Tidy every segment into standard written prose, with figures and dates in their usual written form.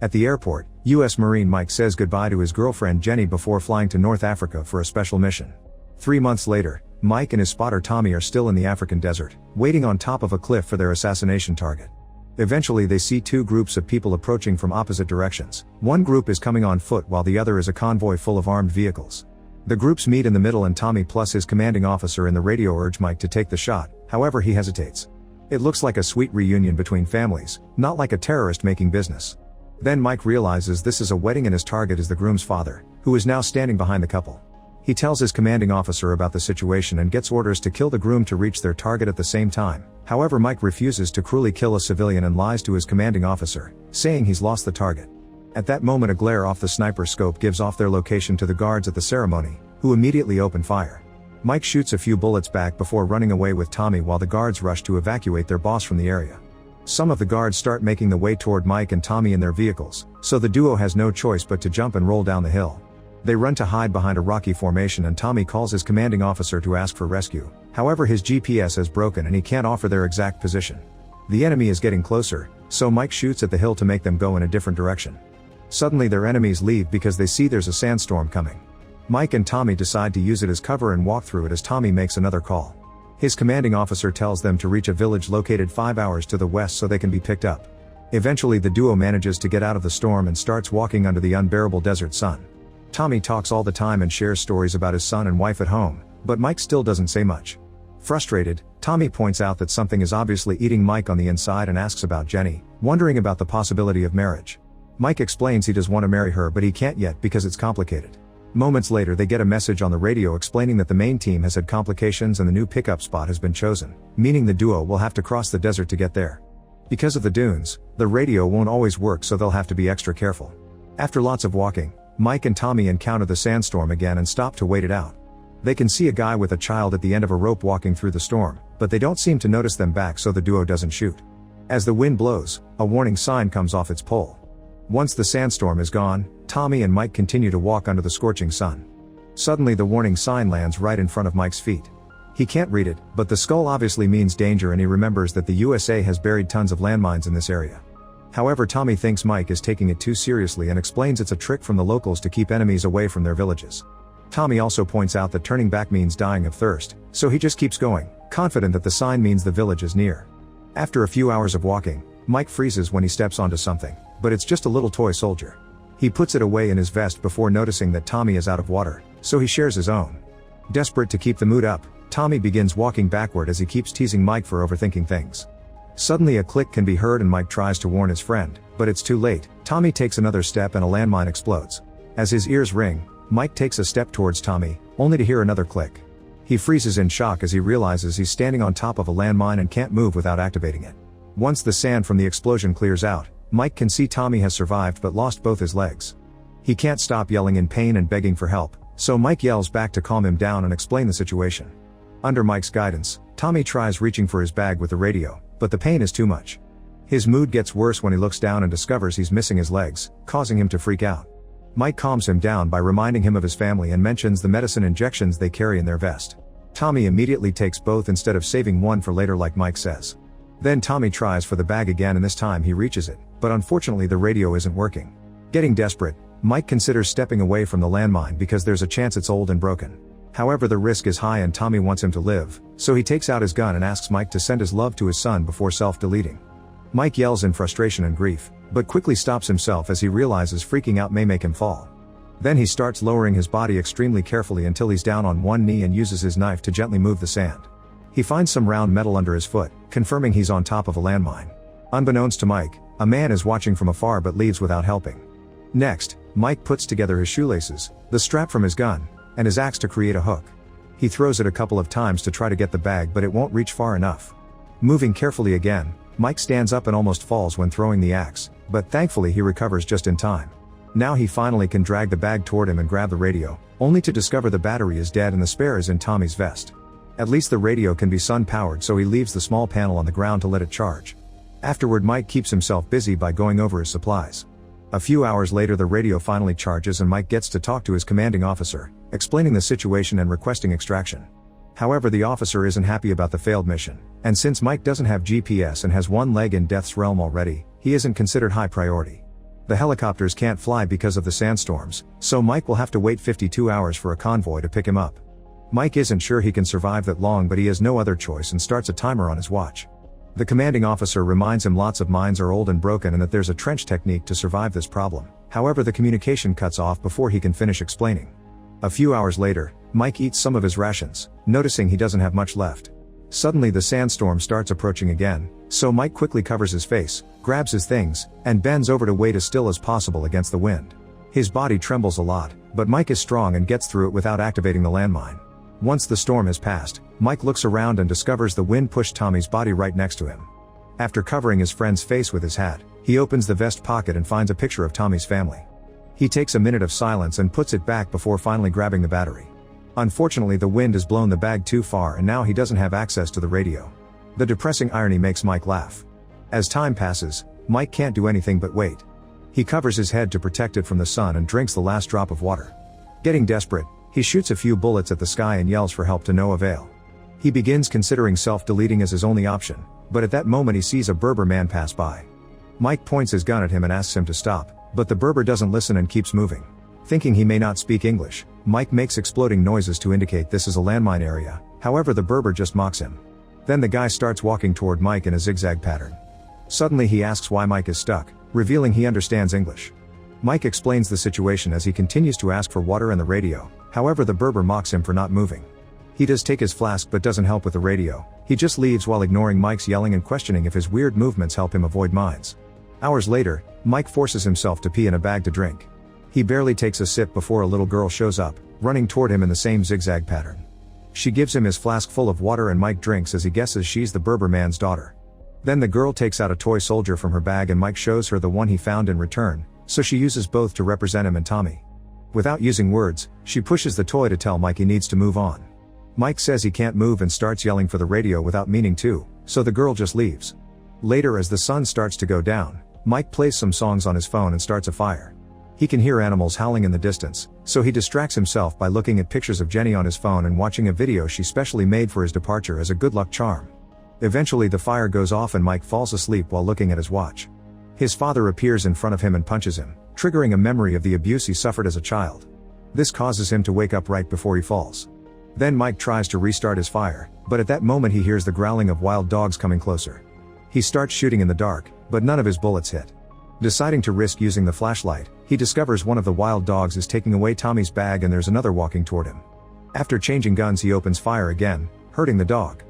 At the airport, U.S. Marine Mike says goodbye to his girlfriend Jenny before flying to North Africa for a special mission. 3 months later, Mike and his spotter Tommy are still in the African desert, waiting on top of a cliff for their assassination target. Eventually they see two groups of people approaching from opposite directions. One group is coming on foot while the other is a convoy full of armed vehicles. The groups meet in the middle and Tommy plus his commanding officer in the radio urge Mike to take the shot, however he hesitates. It looks like a sweet reunion between families, not like a terrorist making business. Then Mike realizes this is a wedding and his target is the groom's father, who is now standing behind the couple. He tells his commanding officer about the situation and gets orders to kill the groom to reach their target at the same time. However, Mike refuses to cruelly kill a civilian and lies to his commanding officer, saying he's lost the target. At that moment a glare off the sniper scope gives off their location to the guards at the ceremony, who immediately open fire. Mike shoots a few bullets back before running away with Tommy while the guards rush to evacuate their boss from the area. Some of the guards start making the way toward Mike and Tommy in their vehicles, so the duo has no choice but to jump and roll down the hill. They run to hide behind a rocky formation and Tommy calls his commanding officer to ask for rescue. However, his GPS has broken and he can't offer their exact position. The enemy is getting closer, so Mike shoots at the hill to make them go in a different direction. Suddenly their enemies leave because they see there's a sandstorm coming. Mike and Tommy decide to use it as cover and walk through it as Tommy makes another call. His commanding officer tells them to reach a village located 5 hours to the west so they can be picked up. Eventually the duo manages to get out of the storm and starts walking under the unbearable desert sun. Tommy talks all the time and shares stories about his son and wife at home, but Mike still doesn't say much. Frustrated, Tommy points out that something is obviously eating Mike on the inside and asks about Jenny, wondering about the possibility of marriage. Mike explains he does want to marry her but he can't yet because it's complicated. Moments later they get a message on the radio explaining that the main team has had complications and the new pickup spot has been chosen, meaning the duo will have to cross the desert to get there. Because of the dunes, the radio won't always work so they'll have to be extra careful. After lots of walking, Mike and Tommy encounter the sandstorm again and stop to wait it out. They can see a guy with a child at the end of a rope walking through the storm, but they don't seem to notice them back so the duo doesn't shoot. As the wind blows, a warning sign comes off its pole. Once the sandstorm is gone, Tommy and Mike continue to walk under the scorching sun. Suddenly the warning sign lands right in front of Mike's feet. He can't read it, but the skull obviously means danger and he remembers that the USA has buried tons of landmines in this area. However, Tommy thinks Mike is taking it too seriously and explains it's a trick from the locals to keep enemies away from their villages. Tommy also points out that turning back means dying of thirst, so he just keeps going, confident that the sign means the village is near. After a few hours of walking, Mike freezes when he steps onto something, but it's just a little toy soldier. He puts it away in his vest before noticing that Tommy is out of water, so he shares his own. Desperate to keep the mood up, Tommy begins walking backward as he keeps teasing Mike for overthinking things. Suddenly a click can be heard and Mike tries to warn his friend, but it's too late. Tommy takes another step and a landmine explodes. As his ears ring, Mike takes a step towards Tommy, only to hear another click. He freezes in shock as he realizes he's standing on top of a landmine and can't move without activating it. Once the sand from the explosion clears out, Mike can see Tommy has survived but lost both his legs. He can't stop yelling in pain and begging for help, so Mike yells back to calm him down and explain the situation. Under Mike's guidance, Tommy tries reaching for his bag with the radio, but the pain is too much. His mood gets worse when he looks down and discovers he's missing his legs, causing him to freak out. Mike calms him down by reminding him of his family and mentions the medicine injections they carry in their vest. Tommy immediately takes both instead of saving one for later like Mike says. Then Tommy tries for the bag again and this time he reaches it, but unfortunately the radio isn't working. Getting desperate, Mike considers stepping away from the landmine because there's a chance it's old and broken. However, the risk is high and Tommy wants him to live, so he takes out his gun and asks Mike to send his love to his son before self-deleting. Mike yells in frustration and grief, but quickly stops himself as he realizes freaking out may make him fall. Then he starts lowering his body extremely carefully until he's down on one knee and uses his knife to gently move the sand. He finds some round metal under his foot, confirming he's on top of a landmine. Unbeknownst to Mike, a man is watching from afar but leaves without helping. Next, Mike puts together his shoelaces, the strap from his gun, and his axe to create a hook. He throws it a couple of times to try to get the bag but it won't reach far enough. Moving carefully again, Mike stands up and almost falls when throwing the axe, but thankfully he recovers just in time. Now he finally can drag the bag toward him and grab the radio, only to discover the battery is dead and the spare is in Tommy's vest. At least the radio can be sun-powered so he leaves the small panel on the ground to let it charge. Afterward Mike keeps himself busy by going over his supplies. A few hours later the radio finally charges and Mike gets to talk to his commanding officer, explaining the situation and requesting extraction. However, the officer isn't happy about the failed mission, and since Mike doesn't have GPS and has one leg in Death's realm already, he isn't considered high priority. The helicopters can't fly because of the sandstorms, so Mike will have to wait 52 hours for a convoy to pick him up. Mike isn't sure he can survive that long, but he has no other choice and starts a timer on his watch. The commanding officer reminds him lots of mines are old and broken and that there's a trench technique to survive this problem. However, the communication cuts off before he can finish explaining. A few hours later, Mike eats some of his rations, noticing he doesn't have much left. Suddenly the sandstorm starts approaching again, so Mike quickly covers his face, grabs his things, and bends over to wait as still as possible against the wind. His body trembles a lot, but Mike is strong and gets through it without activating the landmine. Once the storm has passed, Mike looks around and discovers the wind pushed Tommy's body right next to him. After covering his friend's face with his hat, he opens the vest pocket and finds a picture of Tommy's family. He takes a minute of silence and puts it back before finally grabbing the battery. Unfortunately, the wind has blown the bag too far and now he doesn't have access to the radio. The depressing irony makes Mike laugh. As time passes, Mike can't do anything but wait. He covers his head to protect it from the sun and drinks the last drop of water. Getting desperate, he shoots a few bullets at the sky and yells for help to no avail. He begins considering self-deleting as his only option, but at that moment he sees a Berber man pass by. Mike points his gun at him and asks him to stop, but the Berber doesn't listen and keeps moving. Thinking he may not speak English, Mike makes exploding noises to indicate this is a landmine area. However, the Berber just mocks him. Then the guy starts walking toward Mike in a zigzag pattern. Suddenly he asks why Mike is stuck, revealing he understands English. Mike explains the situation as he continues to ask for water and the radio. However, the Berber mocks him for not moving. He does take his flask but doesn't help with the radio. He just leaves while ignoring Mike's yelling and questioning if his weird movements help him avoid mines. Hours later, Mike forces himself to pee in a bag to drink. He barely takes a sip before a little girl shows up, running toward him in the same zigzag pattern. She gives him his flask full of water and Mike drinks as he guesses she's the Berber man's daughter. Then the girl takes out a toy soldier from her bag and Mike shows her the one he found in return, so she uses both to represent him and Tommy. Without using words, she pushes the toy to tell Mike he needs to move on. Mike says he can't move and starts yelling for the radio without meaning to, so the girl just leaves. Later, as the sun starts to go down, Mike plays some songs on his phone and starts a fire. He can hear animals howling in the distance, so he distracts himself by looking at pictures of Jenny on his phone and watching a video she specially made for his departure as a good luck charm. Eventually the fire goes off and Mike falls asleep while looking at his watch. His father appears in front of him and punches him, triggering a memory of the abuse he suffered as a child. This causes him to wake up right before he falls. Then Mike tries to restart his fire, but at that moment he hears the growling of wild dogs coming closer. He starts shooting in the dark, but none of his bullets hit. Deciding to risk using the flashlight, he discovers one of the wild dogs is taking away Tommy's bag and there's another walking toward him. After changing guns, he opens fire again, hurting the dog.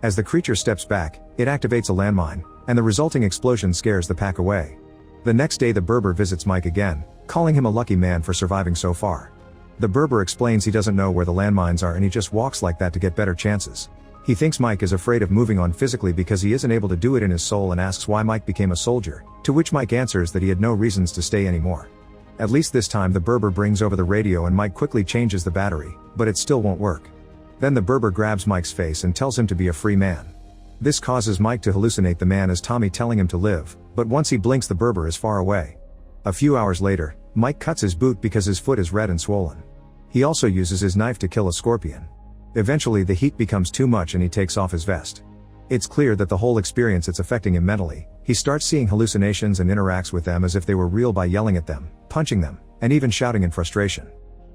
As the creature steps back, it activates a landmine, and the resulting explosion scares the pack away. The next day the Berber visits Mike again, calling him a lucky man for surviving so far. The Berber explains he doesn't know where the landmines are and he just walks like that to get better chances. He thinks Mike is afraid of moving on physically because he isn't able to do it in his soul and asks why Mike became a soldier, to which Mike answers that he had no reasons to stay anymore. At least this time the Berber brings over the radio and Mike quickly changes the battery, but it still won't work. Then the Berber grabs Mike's face and tells him to be a free man. This causes Mike to hallucinate the man as Tommy telling him to live, but once he blinks the Berber is far away. A few hours later, Mike cuts his boot because his foot is red and swollen. He also uses his knife to kill a scorpion. Eventually the heat becomes too much and he takes off his vest. It's clear that the whole experience is affecting him mentally. He starts seeing hallucinations and interacts with them as if they were real by yelling at them, punching them, and even shouting in frustration.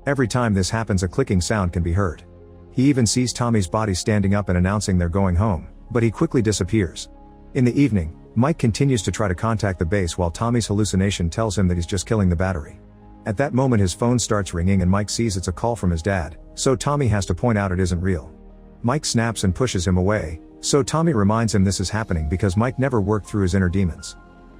Every time this happens, a clicking sound can be heard. He even sees Tommy's body standing up and announcing they're going home, but he quickly disappears. In the evening, Mike continues to try to contact the base while Tommy's hallucination tells him that he's just killing the battery. At that moment his phone starts ringing and Mike sees it's a call from his dad, so Tommy has to point out it isn't real. Mike snaps and pushes him away, so Tommy reminds him this is happening because Mike never worked through his inner demons.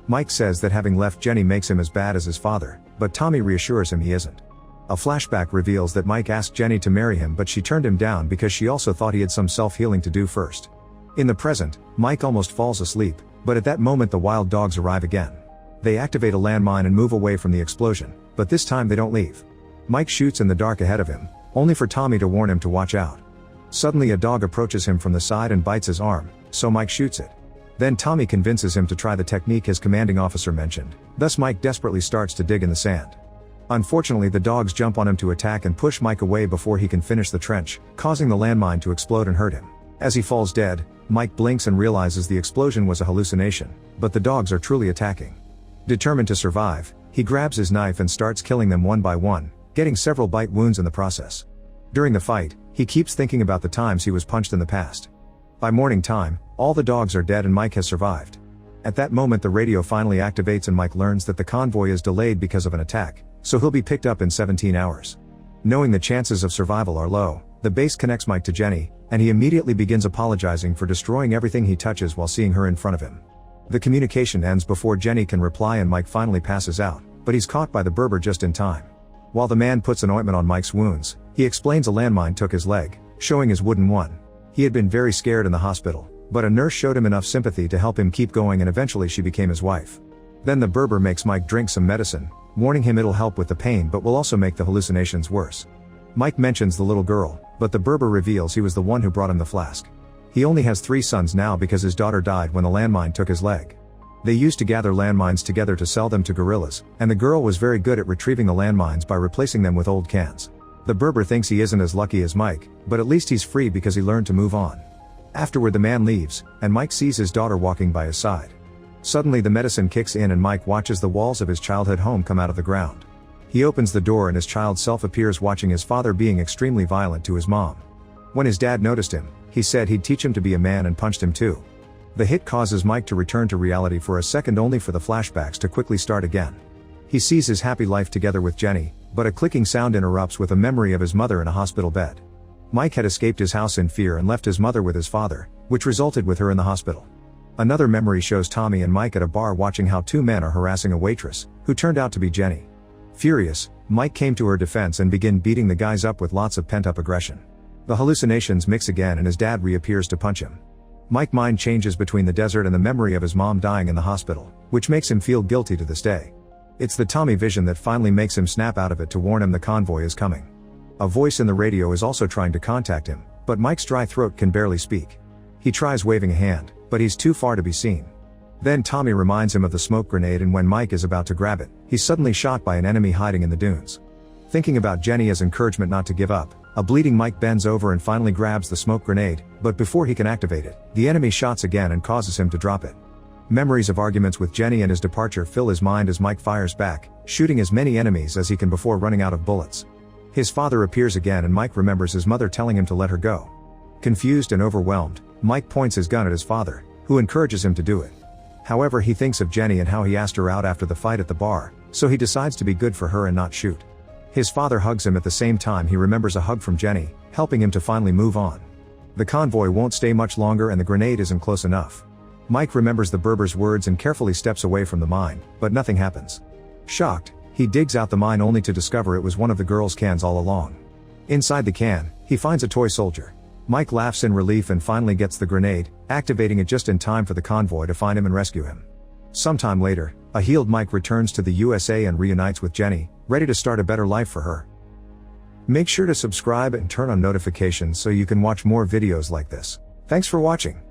Mike says that having left Jenny makes him as bad as his father, but Tommy reassures him he isn't. A flashback reveals that Mike asked Jenny to marry him but she turned him down because she also thought he had some self-healing to do first. In the present, Mike almost falls asleep, but at that moment the wild dogs arrive again. They activate a landmine and move away from the explosion, but this time they don't leave. Mike shoots in the dark ahead of him, only for Tommy to warn him to watch out. Suddenly a dog approaches him from the side and bites his arm, so Mike shoots it. Then Tommy convinces him to try the technique his commanding officer mentioned, thus Mike desperately starts to dig in the sand. Unfortunately the dogs jump on him to attack and push Mike away before he can finish the trench, causing the landmine to explode and hurt him. As he falls dead, Mike blinks and realizes the explosion was a hallucination, but the dogs are truly attacking. Determined to survive, He grabs his knife and starts killing them one by one, getting several bite wounds in the process. During the fight, he keeps thinking about the times he was punched in the past. By morning time, all the dogs are dead and Mike has survived. At that moment the radio finally activates and Mike learns that the convoy is delayed because of an attack, so he'll be picked up in 17 hours. Knowing the chances of survival are low, the base connects Mike to Jenny, and he immediately begins apologizing for destroying everything he touches while seeing her in front of him. The communication ends before Jenny can reply and Mike finally passes out, but he's caught by the Berber just in time. While the man puts an ointment on Mike's wounds, he explains a landmine took his leg, showing his wooden one. He had been very scared in the hospital, but a nurse showed him enough sympathy to help him keep going and eventually she became his wife. Then the Berber makes Mike drink some medicine, warning him it'll help with the pain but will also make the hallucinations worse. Mike mentions the little girl, but the Berber reveals he was the one who brought him the flask. He only has 3 sons now because his daughter died when the landmine took his leg. They used to gather landmines together to sell them to guerrillas, and the girl was very good at retrieving the landmines by replacing them with old cans. The Berber thinks he isn't as lucky as Mike, but at least he's free because he learned to move on. Afterward the man leaves, and Mike sees his daughter walking by his side. Suddenly the medicine kicks in and Mike watches the walls of his childhood home come out of the ground. He opens the door and his child self appears watching his father being extremely violent to his mom. When his dad noticed him, he said he'd teach him to be a man and punched him too. The hit causes Mike to return to reality for a second only for the flashbacks to quickly start again. He sees his happy life together with Jenny, but a clicking sound interrupts with a memory of his mother in a hospital bed. Mike had escaped his house in fear and left his mother with his father, which resulted with her in the hospital. Another memory shows Tommy and Mike at a bar watching how 2 men are harassing a waitress, who turned out to be Jenny. Furious, Mike came to her defense and began beating the guys up with lots of pent-up aggression. The hallucinations mix again and his dad reappears to punch him. Mike's mind changes between the desert and the memory of his mom dying in the hospital, which makes him feel guilty to this day. It's the Tommy vision that finally makes him snap out of it to warn him the convoy is coming. A voice in the radio is also trying to contact him, but Mike's dry throat can barely speak. He tries waving a hand, but he's too far to be seen. Then Tommy reminds him of the smoke grenade and when Mike is about to grab it, he's suddenly shot by an enemy hiding in the dunes. Thinking about Jenny as encouragement not to give up, a bleeding Mike bends over and finally grabs the smoke grenade, but before he can activate it, the enemy shots again and causes him to drop it. Memories of arguments with Jenny and his departure fill his mind as Mike fires back, shooting as many enemies as he can before running out of bullets. His father appears again and Mike remembers his mother telling him to let her go. Confused and overwhelmed, Mike points his gun at his father, who encourages him to do it. However, he thinks of Jenny and how he asked her out after the fight at the bar, so he decides to be good for her and not shoot. His father hugs him at the same time he remembers a hug from Jenny, helping him to finally move on. The convoy won't stay much longer and the grenade isn't close enough. Mike remembers the Berber's words and carefully steps away from the mine, but nothing happens. Shocked, he digs out the mine only to discover it was one of the girl's cans all along. Inside the can, he finds a toy soldier. Mike laughs in relief and finally gets the grenade, activating it just in time for the convoy to find him and rescue him. Sometime later, a healed Mike returns to the USA and reunites with Jenny, ready to start a better life for her. Make sure to subscribe and turn on notifications so you can watch more videos like this. Thanks for watching.